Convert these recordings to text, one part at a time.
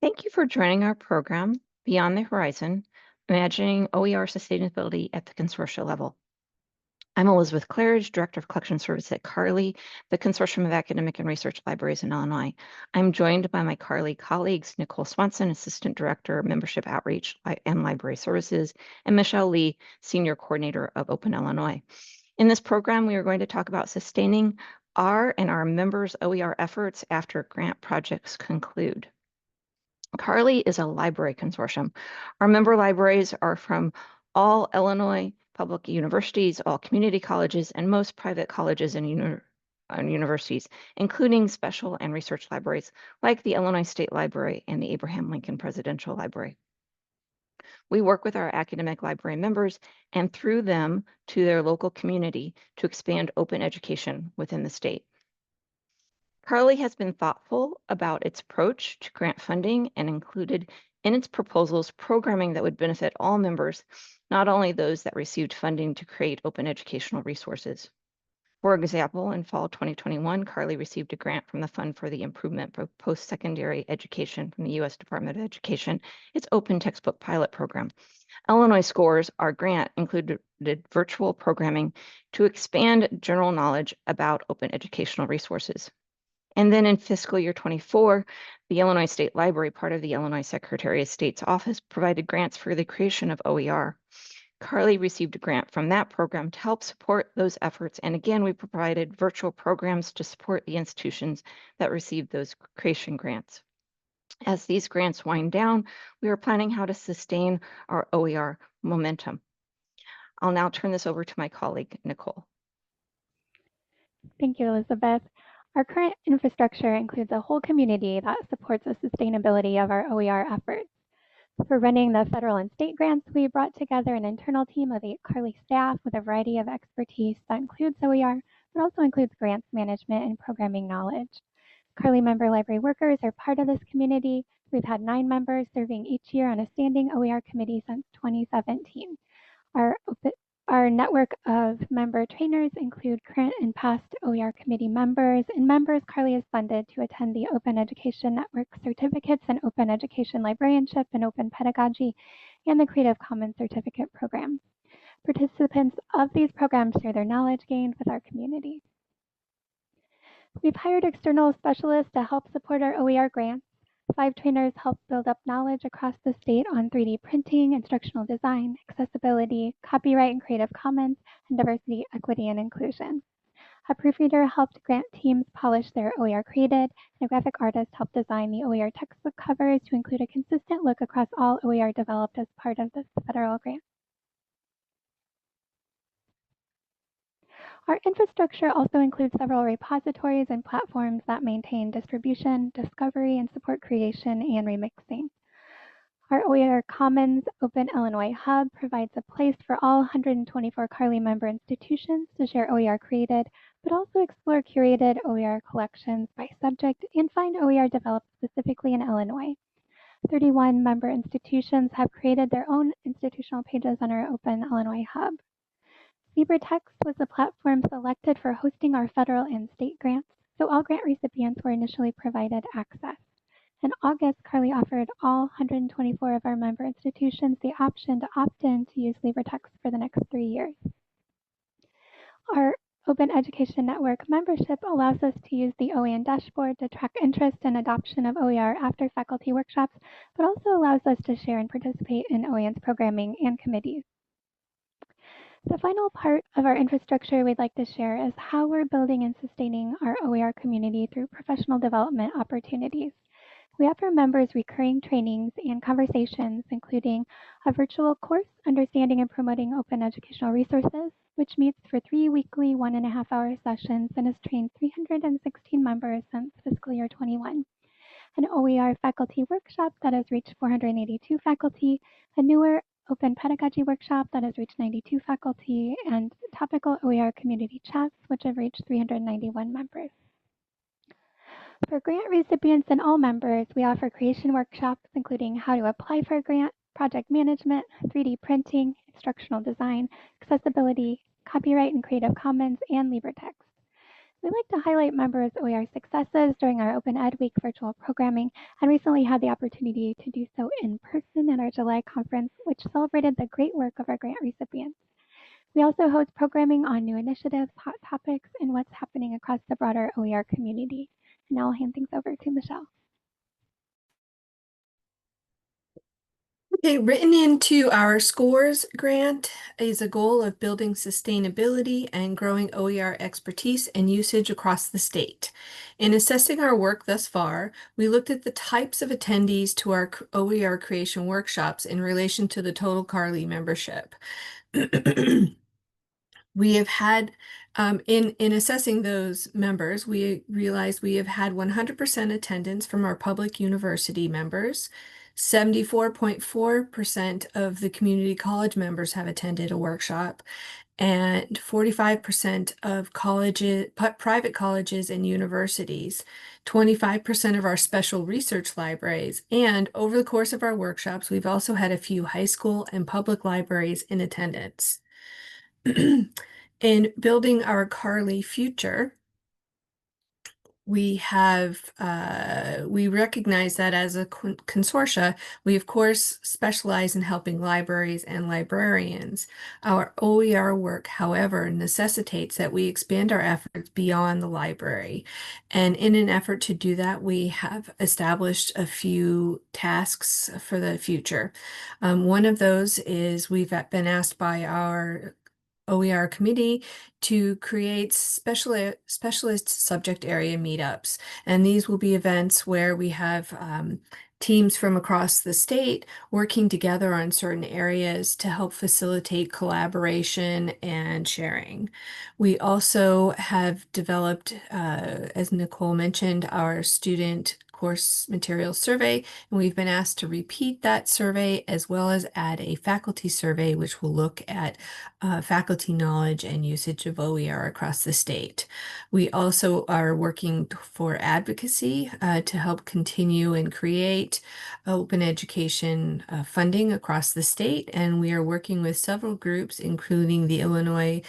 Thank you for joining our program, Beyond the Horizon, Imagining OER Sustainability at the Consortia Level. I'm Elizabeth Clarage, Director of Collection Service at CARLI, the Consortium of Academic and Research Libraries in Illinois. I'm joined by my CARLI colleagues, Nicole Swanson, Assistant Director, Membership Outreach and Library Services, and Michele Leigh, Senior Coordinator of Open Illinois. In this program, we are going to talk about sustaining our and our members' OER efforts after grant projects conclude. CARLI is a library consortium. Our member libraries are from all Illinois public universities, all community colleges, and most private colleges and universities, including special and research libraries like the Illinois State Library and the Abraham Lincoln Presidential Library. We work with our academic library members and through them to their local community to expand open education within the state. CARLI has been thoughtful about its approach to grant funding and included in its proposals programming that would benefit all members, not only those that received funding to create open educational resources. For example, in fall 2021, CARLI received a grant from the Fund for the Improvement of Post-Secondary Education from the U.S. Department of Education, its open textbook pilot program. Illinois Scores, our grant, included virtual programming to expand general knowledge about open educational resources. And then in fiscal year 24, the Illinois State Library, part of the Illinois Secretary of State's office, provided grants for the creation of OER. CARLI received a grant from that program to help support those efforts. And again, we provided virtual programs to support the institutions that received those creation grants. As these grants wind down, we are planning how to sustain our OER momentum. I'll now turn this over to my colleague, Nicole. Thank you, Elizabeth. Our current infrastructure includes a whole community that supports the sustainability of our OER efforts. For running the federal and state grants, we brought together an internal team of 8 CARLI staff with a variety of expertise that includes OER, but also includes grants management and programming knowledge. CARLI member library workers are part of this community. We've had 9 members serving each year on a standing OER committee since 2017. Our network of member trainers include current and past OER committee members, and members CARLI is funded to attend the Open Education Network certificates in Open Education Librarianship and Open Pedagogy, and the Creative Commons certificate program. Participants of these programs share their knowledge gained with our community. We've hired external specialists to help support our OER grants. 5 trainers help build up knowledge across the state on 3D printing, instructional design, accessibility, copyright and Creative Commons, and diversity, equity, and inclusion. A proofreader helped grant teams polish their OER created, and a graphic artist helped design the OER textbook covers to include a consistent look across all OER developed as part of this federal grant. Our infrastructure also includes several repositories and platforms that maintain distribution, discovery, and support creation and remixing. Our OER Commons Open Illinois Hub provides a place for all 124 CARLI member institutions to share OER created, but also explore curated OER collections by subject and find OER developed specifically in Illinois. 31 member institutions have created their own institutional pages on our Open Illinois Hub. LibreText was the platform selected for hosting our federal and state grants, so all grant recipients were initially provided access. In August, CARLI offered all 124 of our member institutions the option to opt in to use LibreText for the next 3 years. Our Open Education Network membership allows us to use the OAN dashboard to track interest and adoption of OER after faculty workshops, but also allows us to share and participate in OAN's programming and committees. The final part of our infrastructure we'd like to share is how we're building and sustaining our OER community through professional development opportunities. We offer members recurring trainings and conversations, including a virtual course, Understanding and Promoting Open Educational Resources, which meets for 3 weekly 1.5-hour sessions and has trained 316 members since fiscal year 21. An OER faculty workshop that has reached 482 faculty, a newer Open Pedagogy Workshop that has reached 92 faculty, and topical OER community chats, which have reached 391 members. For grant recipients and all members, we offer creation workshops, including how to apply for a grant, project management, 3D printing, instructional design, accessibility, copyright and Creative Commons, and LibreText. We like to highlight members' OER successes during our Open Ed Week virtual programming, and recently had the opportunity to do so in person at our July conference, which celebrated the great work of our grant recipients. We also host programming on new initiatives, hot topics, and what's happening across the broader OER community. And now I'll hand things over to Michele. Okay, written into our SCORES grant is a goal of building sustainability and growing OER expertise and usage across the state. In assessing our work thus far, we looked at the types of attendees to our OER creation workshops in relation to the total Carly membership. We have had, in assessing those members, we realized we have had 100% attendance from our public university members. 74.4% of the community college members have attended a workshop, and 45% of colleges, private colleges and universities, 25% of our special research libraries, and over the course of our workshops, we've also had a few high school and public libraries in attendance. In building our Carly future, we recognize that as a consortia, we of course specialize in helping libraries and librarians. Our OER work, however, necessitates that we expand our efforts beyond the library. And in an effort to do that, we have established a few tasks for the future. One of those is we've been asked by our OER committee to create specialist subject area meetups. And these will be events where we have teams from across the state working together on certain areas to help facilitate collaboration and sharing. We also have developed, as Nicole mentioned, our student course materials survey, and we've been asked to repeat that survey as well as add a faculty survey, which will look at faculty knowledge and usage of OER across the state. We also are working for advocacy to help continue and create open education funding across the state, and we are working with several groups, including the Illinois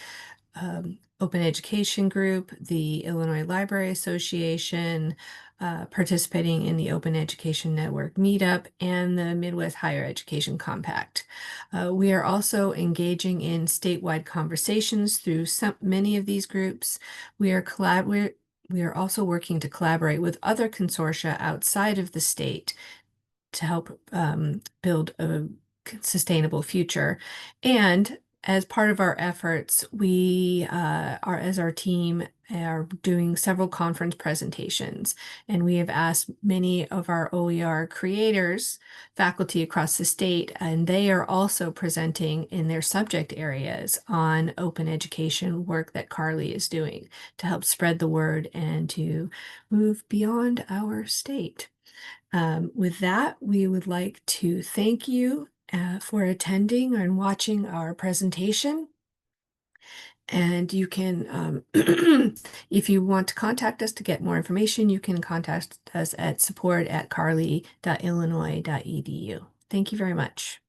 Open Education Group, the Illinois Library Association, participating in the Open Education Network meetup, and the Midwest Higher Education Compact. We are also engaging in statewide conversations through many of these groups. We are also working to collaborate with other consortia outside of the state to help build a sustainable future. And as part of our efforts, we as our team, are doing several conference presentations, and we have asked many of our OER creators, faculty across the state, and they are also presenting in their subject areas on open education work that Carly is doing to help spread the word and to move beyond our state. With that, we would like to thank you for attending and watching our presentation. And you can, if you want to contact us to get more information, you can contact us at support@carly.illinois.edu. Thank you very much.